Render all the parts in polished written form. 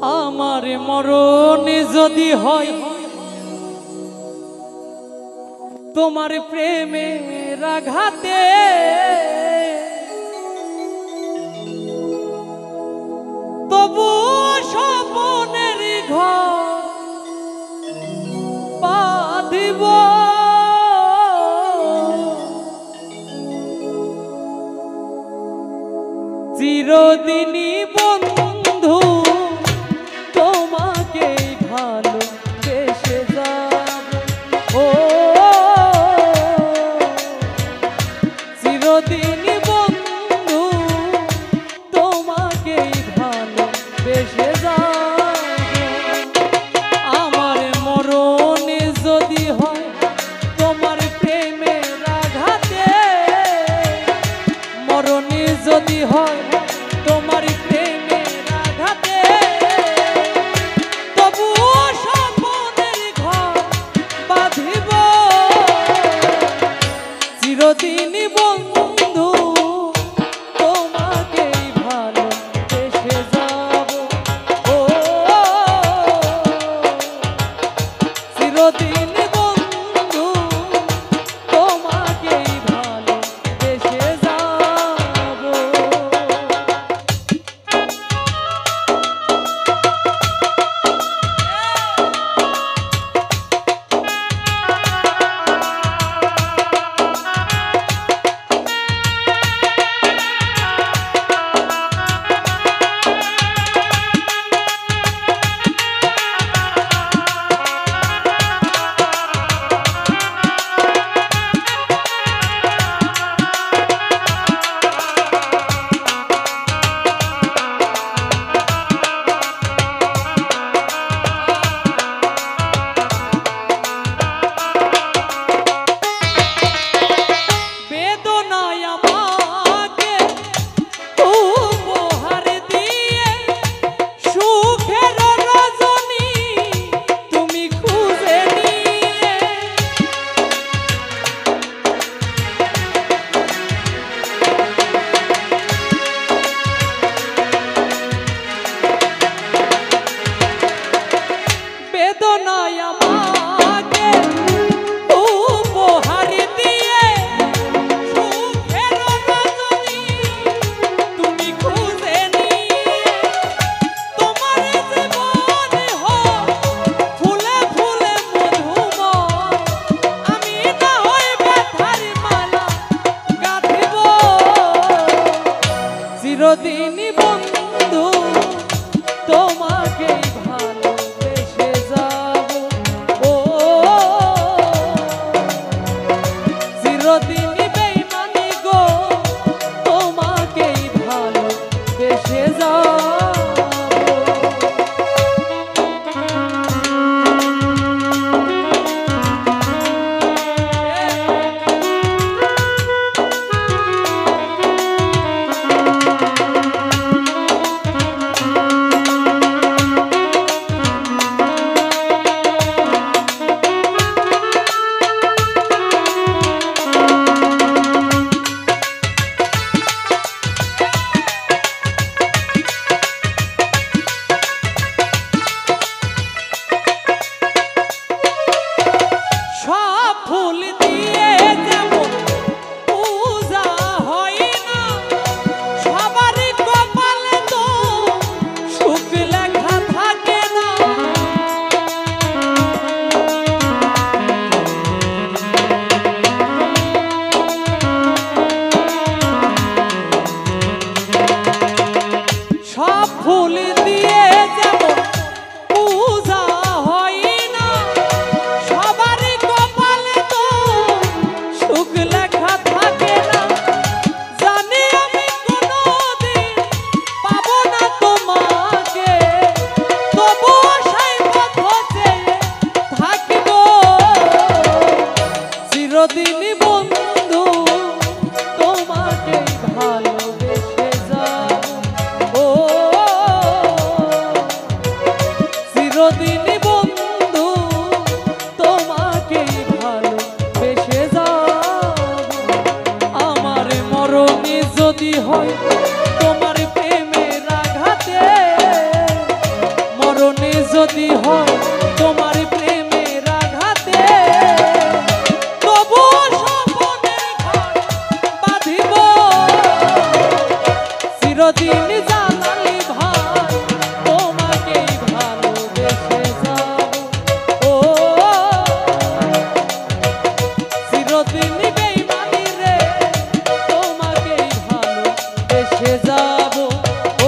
আমার মরণ যদি হয় তোমার প্রেমের আঘাতে, তবু স্বপনের ঘর বাঁধিব, চিরদিনই বন্ধু তোমাকে ভালোবেসে যাব। ও চিরদিনই বন্ধু তোমাকে ভালোবেসে যাব। আমার মরণ যদি হয় তোমার প্রেমের আঘাতে, মরণ যদি হয় তোমার প্রেমের আঘাতে, তবুও স্বপনের ঘর বাঁধিব, চিরদিনই বন্ধু তোমাকে ভালোবেসে যাব। ও চিরদিনই বন্ধু তোমাকে ভালোবেসে যাব। চিরদিনই বন্ধু তোমাকে ভালোবেসে যাব। ও চিরদিনই বেঈমানি গো তোমাকে ভালোবেসে যাব। ফুল দিয়ে যেমন পূজা হয় না, সবারই কপালে তো সুখ লেখা থাকে না। জানি আমি কোনোদিন পাবো না তোমাকে, তবুও সেই পথ চেয়ে থাকিব, চিরদিনই বন্ধু তোমাকে ভালোবেসে যাব। ও চিরদিনই বন্ধু তোমাকে ভালোবেসে যাব। আমার মরণ যদি হয় তোমার প্রেমের আঘাতে, চিরদিন জালালি ভাই তোমাকেই ভালোবেসে যাব ও চিরদিন বেঈমানি রে তোমাকেই ভালোবেসে যাব ও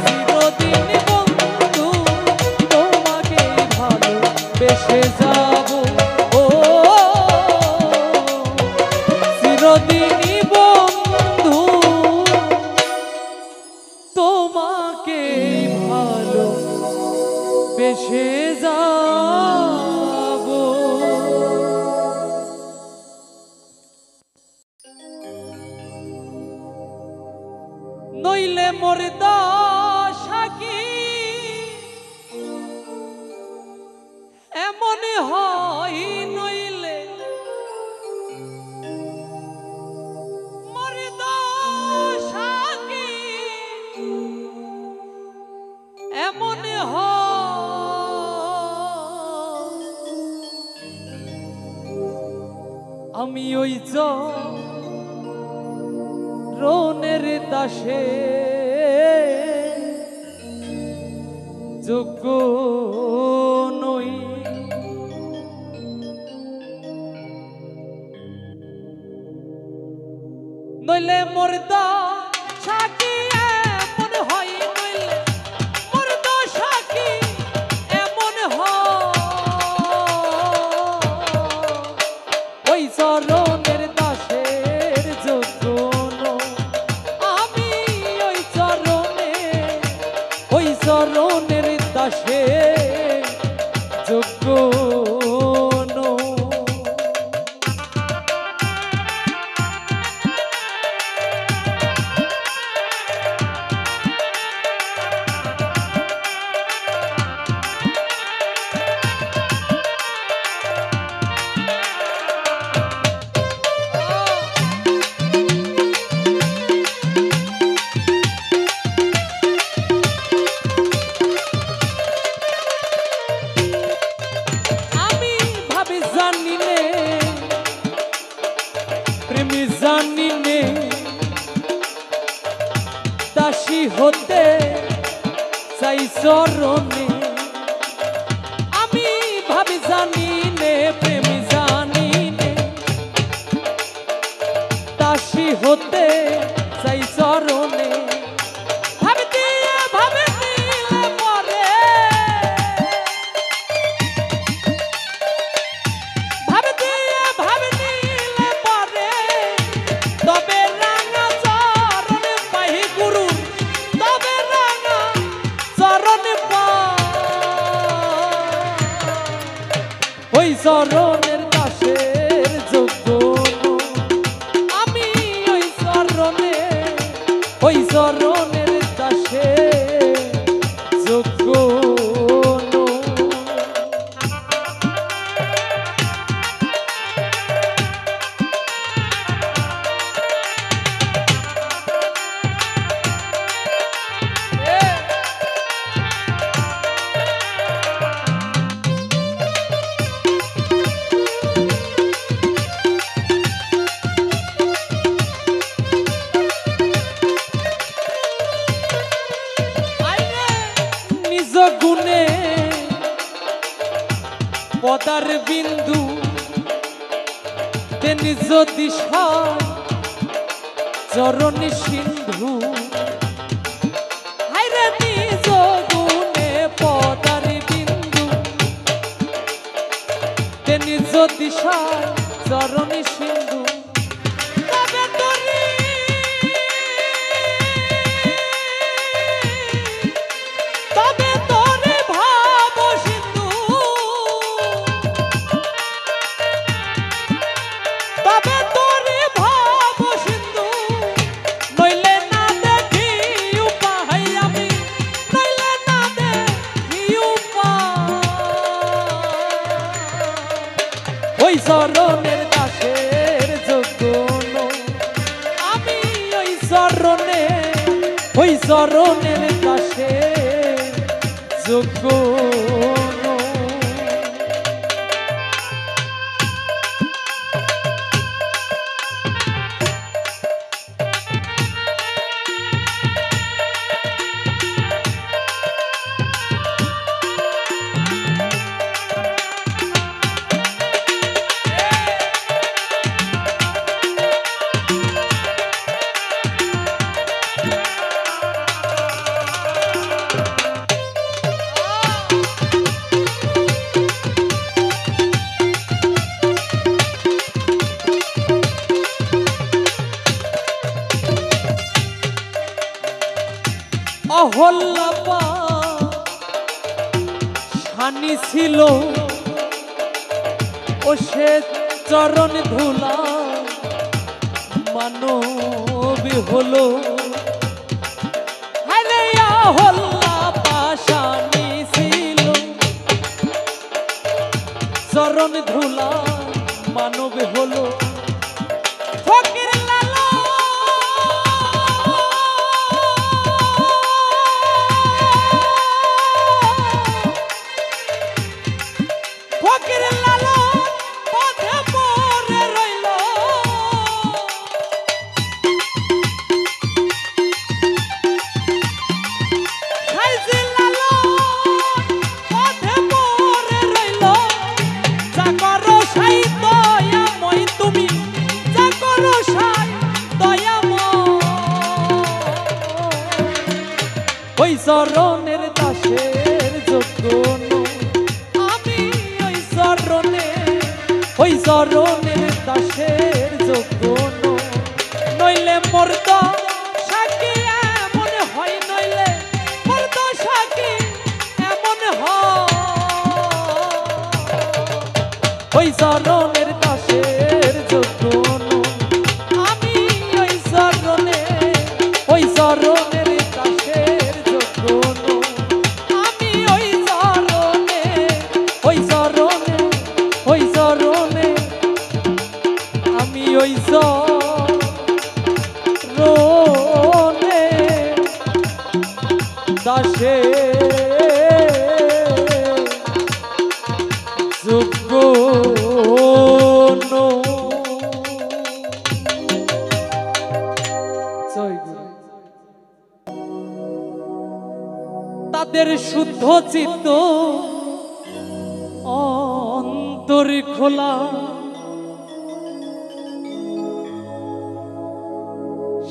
চিরদিন বন্ধু তোমাকেই ভালোবেসে যাব ও চিরদিনই বন্ধু তোমাকে ভালোবেসে যাব নইলে মোর দশা কি এমন হয় নইলে মোর দশা কি এমন হয় আমি ওই রনের দাসে যোগ্য নই নইলে মোর দশা কি এমন হয় নইলে মোর দশা কি এমন হয় ওই চরণের দাসের যোগ্য নই আমি ওই চরণের দাসের যোগ্য নই দাসী হতে চাই চরণে আমি ভাবি জানি নে প্রেমী জানি নে দাসী হতে চাই চরণে ওই চরণের দাসের যোগ্য আমি ওই চরণের দাসের যোগ্য গুণে পদার বিন্দু তেনি যদি চরণী সিন্ধু হাইরে নিজ গুণে পদার বিন্দু তেনি যদি চরণী সিন্ধু ওই চরণের দাসের যোগ্য আমি ওই চরণের দাসের যোগ্য অহল্যাপা শানি ছিল ও সে চরণ ধুলা মানবী হলো। আরে অহল্যাপা শানি ছিল চরণ ধুলা মানবী হলো। ফকির লালা ফকির লালা পথে পড়ে রইল। খাইজি লালা পথে পড়ে রইল। যা করো সাই দয়াময় তুমি, যা করো সাই দয়াময়। ওই চরণের দাসের যোগ্য আমি, ওই চরণের দাসের যোগ্য নইলে মর্দ সাকি এমন হয়, নইলে মর্দ সাকি এমন হয়। ওই চরণের দাসের যোগ্য আমি, ওই চরণের দাসের যোগ্য আমি, ওই চরণে আমি, ওই চরণে দাসের যোগ্য। তাদের শুদ্ধ চিত্ত অন্তর খোলা,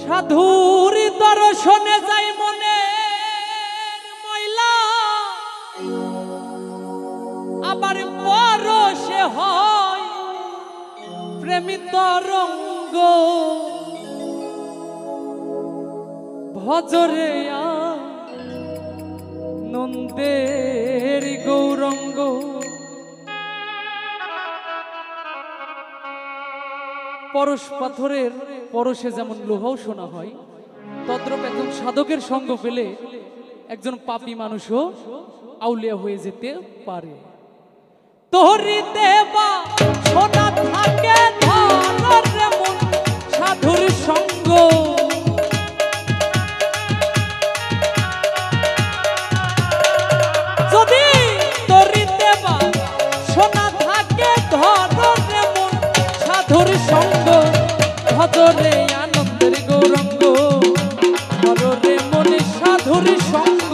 সাধুর দর্শনে যাই মনে ময়লা, আবার পরশে হয় প্রেমী তরঙ্গ। ভজরে নন্দের গৌরঙ্গ। পরশ পাথরের পরশে যেমন লোহাও শোনা হয়, তদ্রূপ একজন সাধকের সঙ্গ পেলে একজন পাপী মানুষও আউলিয়া হয়ে যেতে পারে। তোহরিতে বা সোনা থাকে ধরে মন সাধুর সঙ্গ। যদি তোরিতে বা সোনা থাকে ধরে মন সাধুর সঙ্গ। ভজরে আনন্দের গৌরঙ্গ, ধরে মনে সাধুর সঙ্গ।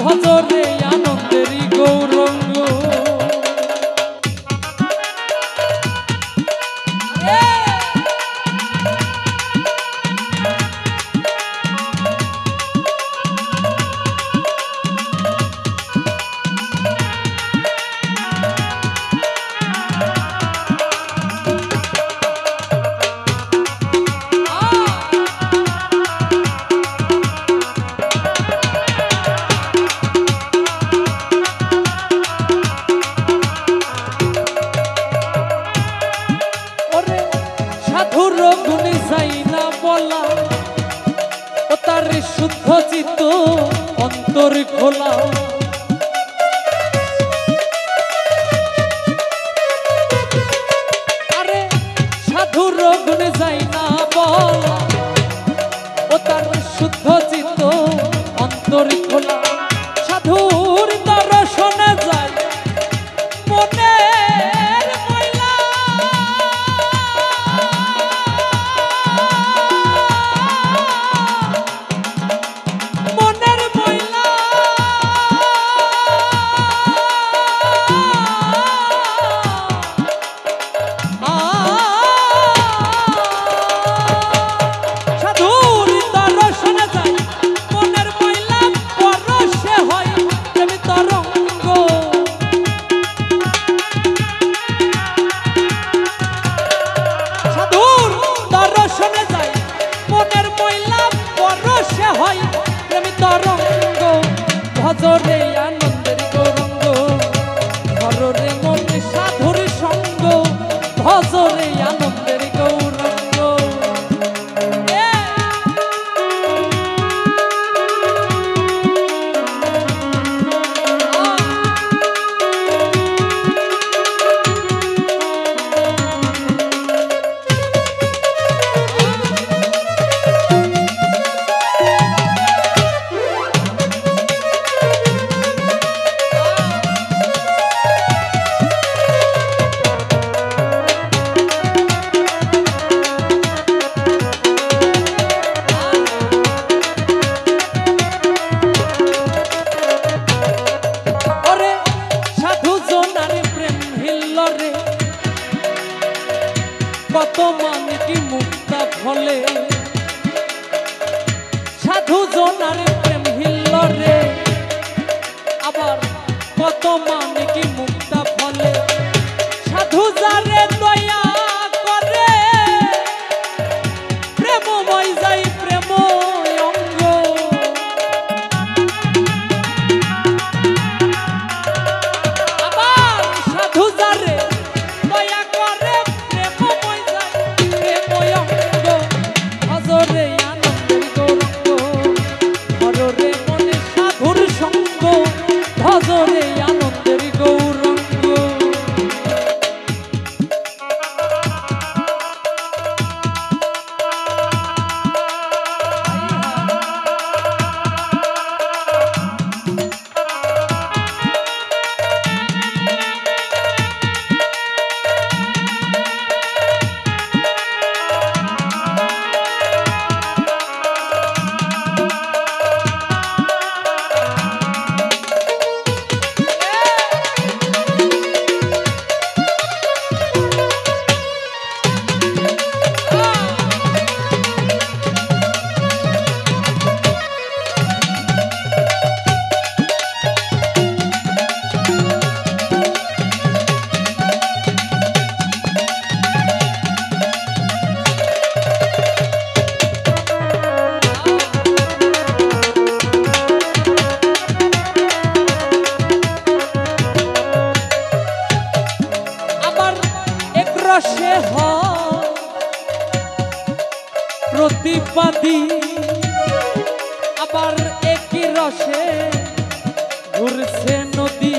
ভজরে আনন্দের গৌরঙ্গ। গুণে যাই না বলা, ও তার শুদ্ধ চিত্ত অন্তর খোলা। আরে সাধুর গুণে যাই না বলা, ও তার শুদ্ধ চিত্ত অন্তর খোলা। সাধুর দর্শনে যায় মনে সাধুর দর্শনে যায় মনের ময়লা পর সাধু জনার প্রেম হিল্ল রে আবার কত মানে কি মুক্তা ফলে সাধু যারে দয়া করে প্রেমময় যাই প্রেম অঙ্গ আবার সাধু যারে দয়া করে প্রেমময় যাই প্রেম অঙ্গ হজরে আনন্দের গৌরঙ্গ হররে মনে সাধুর সঙ্গ ভজরে আনন্দের গৌরঙ্গ রসে প্রতিপাদি আবার একই রসে ঘুরছে নদী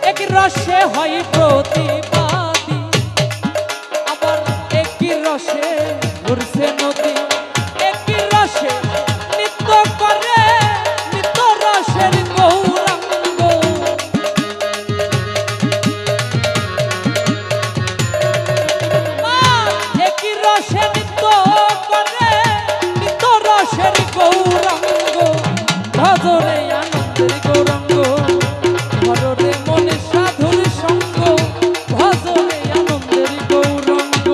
একই রসে হয় প্রতিপাদি আবার একই রসে ঘুরছে নদী একই রসে নিত্য করে নিত্য রসের গৌরাঙ্গ রসে নিত্য করে নিত্য রসের গৌরাঙ্গ ভজরে আনন্দের গৌরাঙ্গ হররে মনে সাধুর সঙ্গ ভজরে আনন্দের গৌরাঙ্গ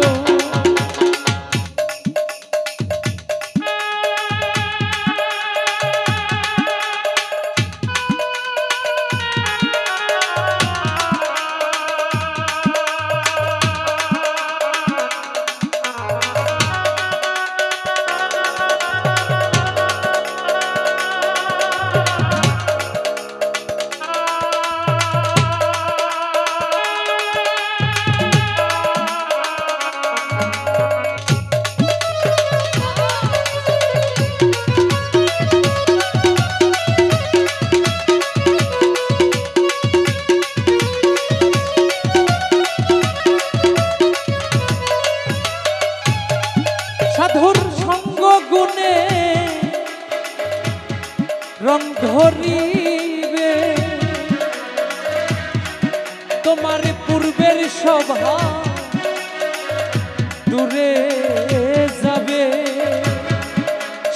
সাধুর সঙ্গ গুণে রং ধরিবে তোমার পূর্বের সভা দূরে যাবে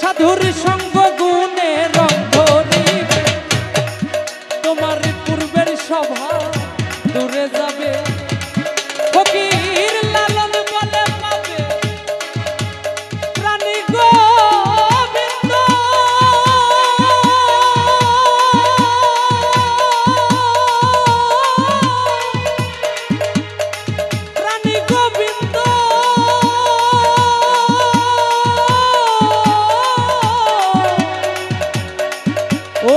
সাধুর সঙ্গ গুণে রং ধরিবে তোমার পূর্বের সভা দূরে যাবে ফকির লালন বলে পাবে প্রাণী গোবিন্দ প্রাণী গোবিন্দ ও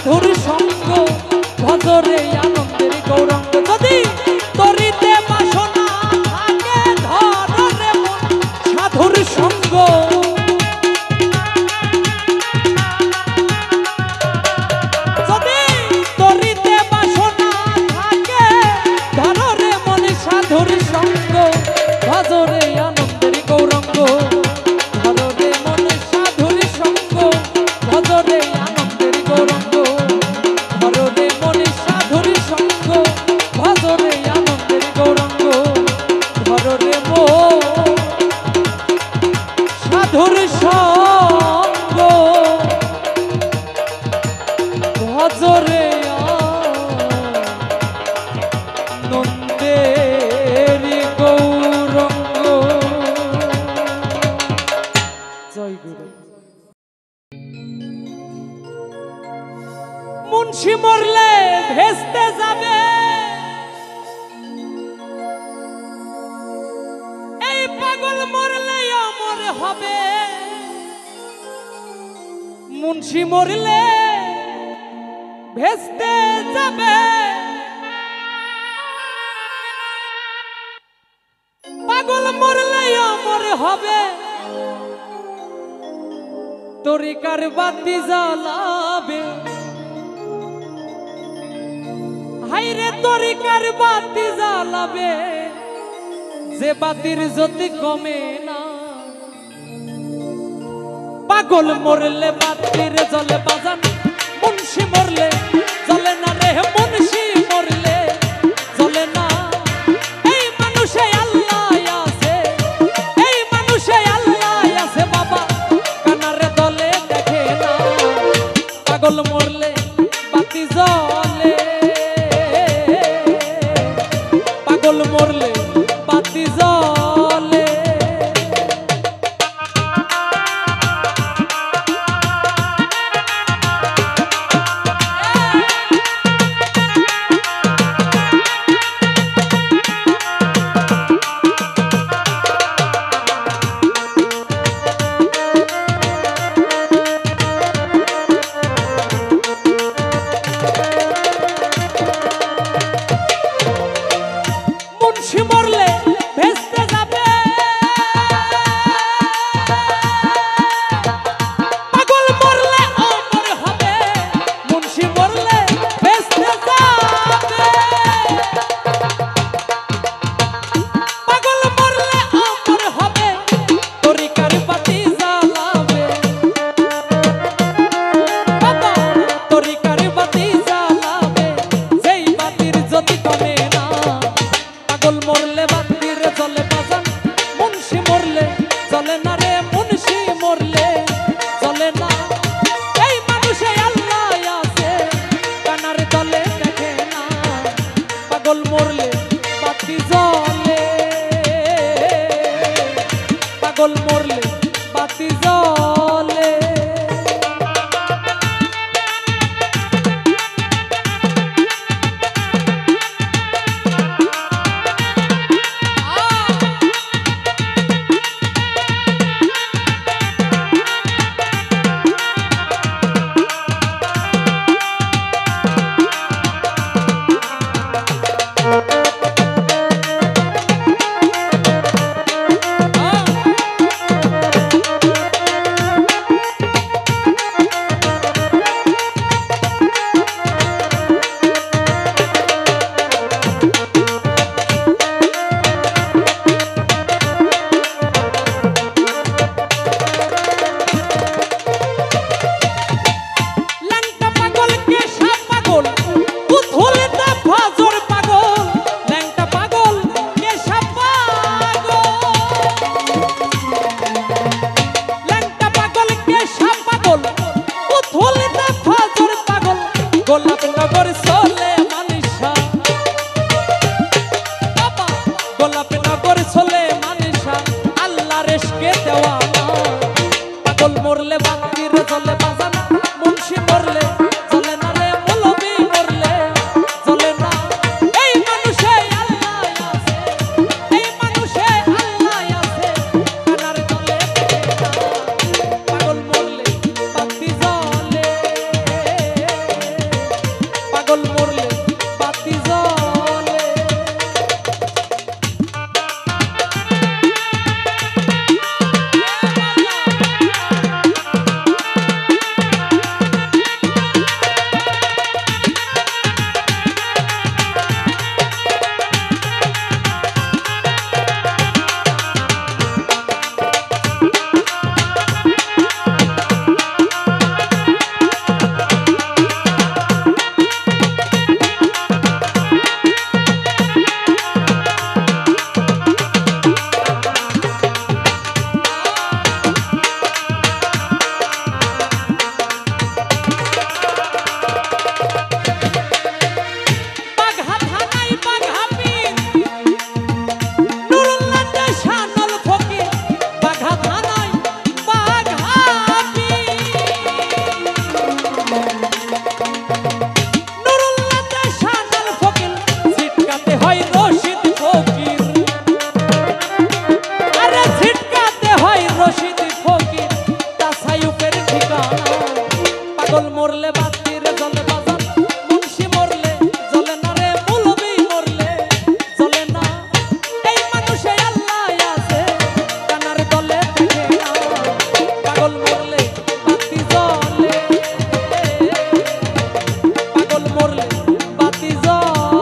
সাধুর সঙ্গ ভজরে আনন্দের গৌরাঙ্গ যদি তরিতে বাসনা থাকে ধরে মন সাধুর সঙ্গ যদি তরিতে বাসনা থাকে ধরে মন সাধুর সঙ্গ ভজরে আনন্দের গৌরাঙ্গ ধরে মন সাধুর সঙ্গ ভজরে মুন্সি মরলে ভেস্তে যাবে, এই পাগল মরলে অমর হবে। মুন্সি মরলে ভেস্তে যাবে, পাগল মরলে অমর হবে। তরিকার বাতি জ্বালাবে, হাইরে তরিকার বাতি জ্বালাবে, যে বাতির জ্যোতি কমে না। পাগল মরলে বাতির জ্বলে বাজান, মুন্সি মরলে জ্বলে না রে, মুন্সি মরলে জ্বলে না। এই মানুষে আল্লাহ আছে, এই মানুষে আল্লাহ আছে বাবা, কানারে দলে দেখে না। পাগল মরলে বাতি জ্বলে, পাগল মরলে বাতি জ্বলে। পাগল মরলে বাতি রে জ্বলে বাজান মুন্সি মরলে জ্বলে না রে মৌলবি মরলে জ্বলে না এই মানুষে আল্লাহ আছে কানার দলে দেখে না পাগল মরলে বাতি জ্বলে পাগল মরলে বাতি জ্বলে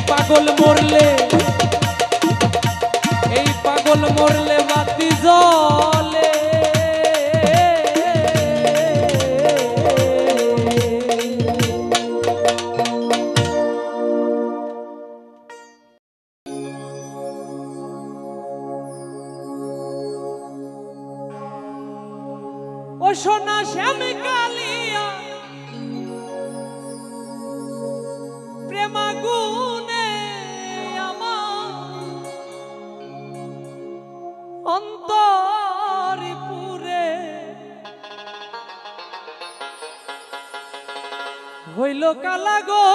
পাগল মরলে এই পাগল মরলে বাতি জ্বলে ও সোনা শ্যাম কালিয়া প্রেমাগুনে আমার অন্তরপুরে হইল কালা গো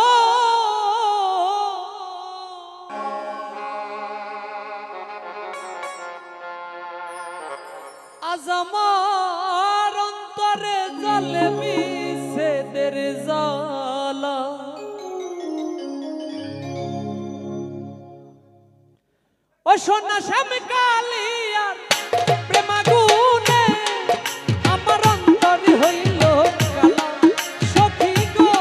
আজ আমার অন্তরে জ্বলে বিষেদের জ্বালা ও সোনা শ্যাম কালিয়ার প্রেমাগুনে আমার অন্তরে হইল কালা সখী গো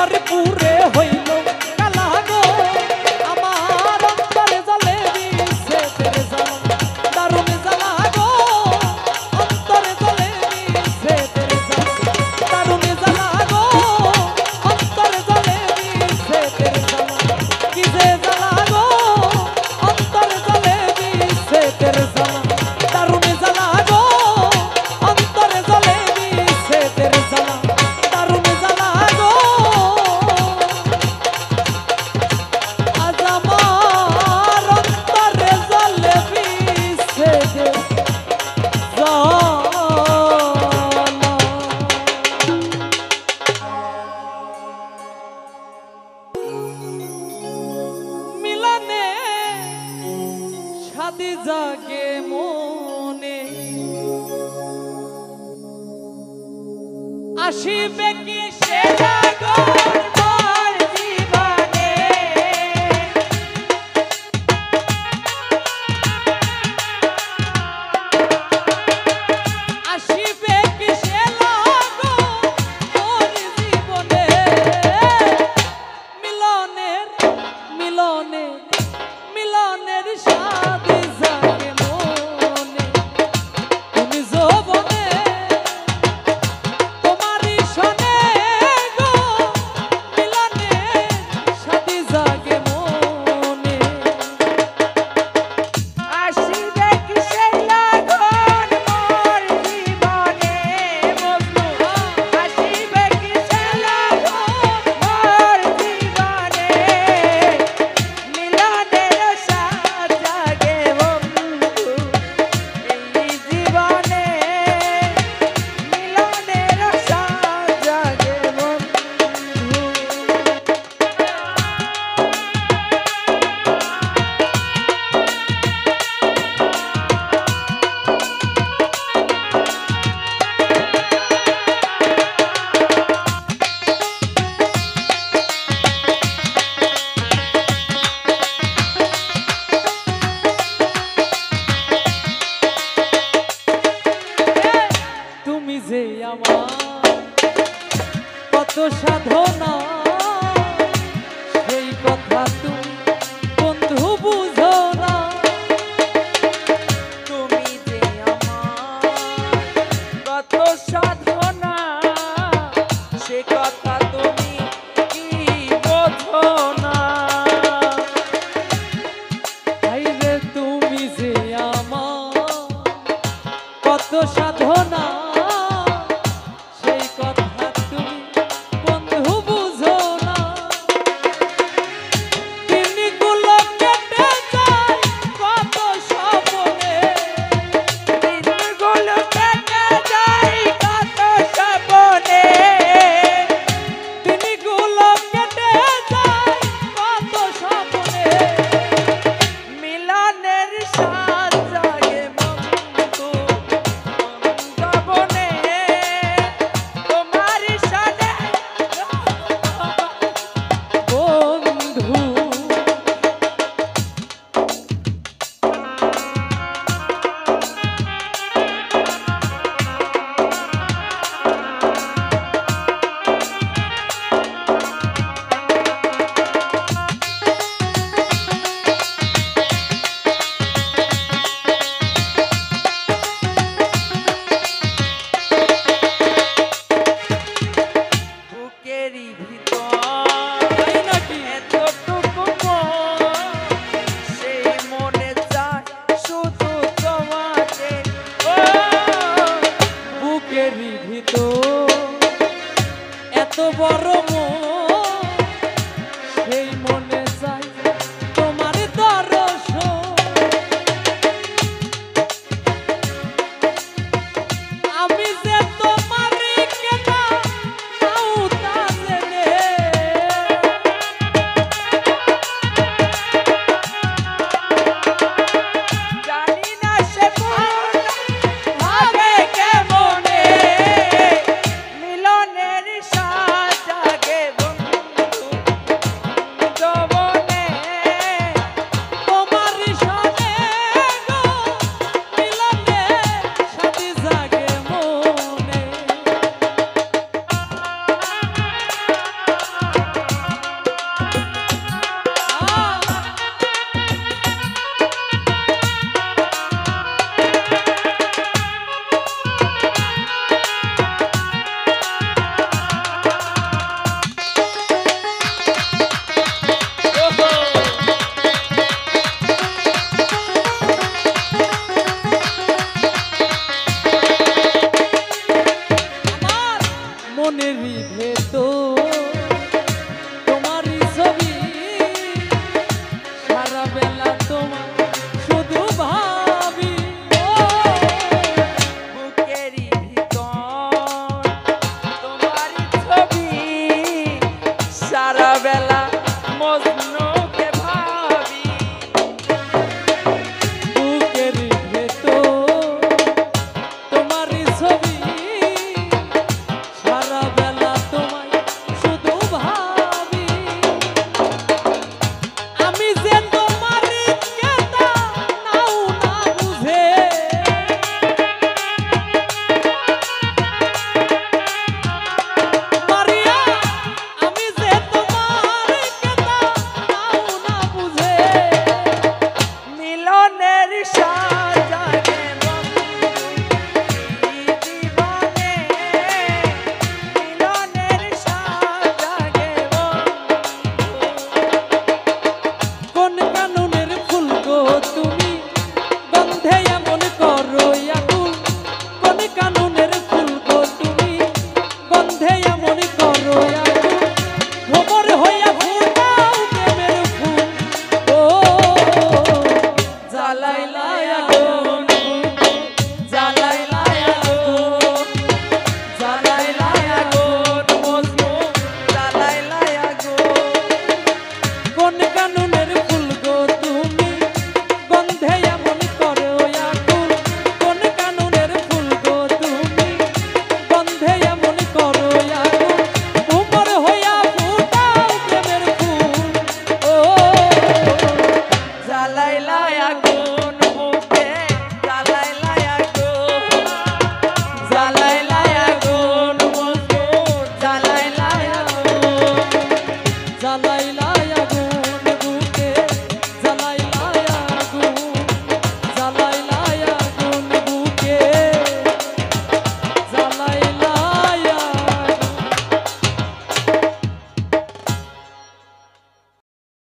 অন্তর পুরে হইল কালা গো আমার অন্তর জ্বলে দিছে তেরে জ্বালা দারুণ জ্বালা গো অন্তর জ্বলে দিছে তেরে জ্বালা দারুণ জ্বালা গো অন্তর জ্বলে দিছে তেরে জ্বালা কি যে জ্বালা গো অন্তর জ্বলে দিছে তেরে জ্বালা দারুণ জ্বালা গো অন্তর জ্বলে দিছে তেরে জ্বালা দারুণ জ্বালা গো আজ আমার অন্তরে জ্বলে দিছে তেরে জ্বালা মিলনে সাদি জাগে মনে আসিবে কি সে জাগর মোর জীবনে আসিবে কি সে লাগো মোর জীবনে মিলনের মিলনের মিলনের সাদি জাগে মনে তুমি যৌবনে তোমারই শোনে বেলা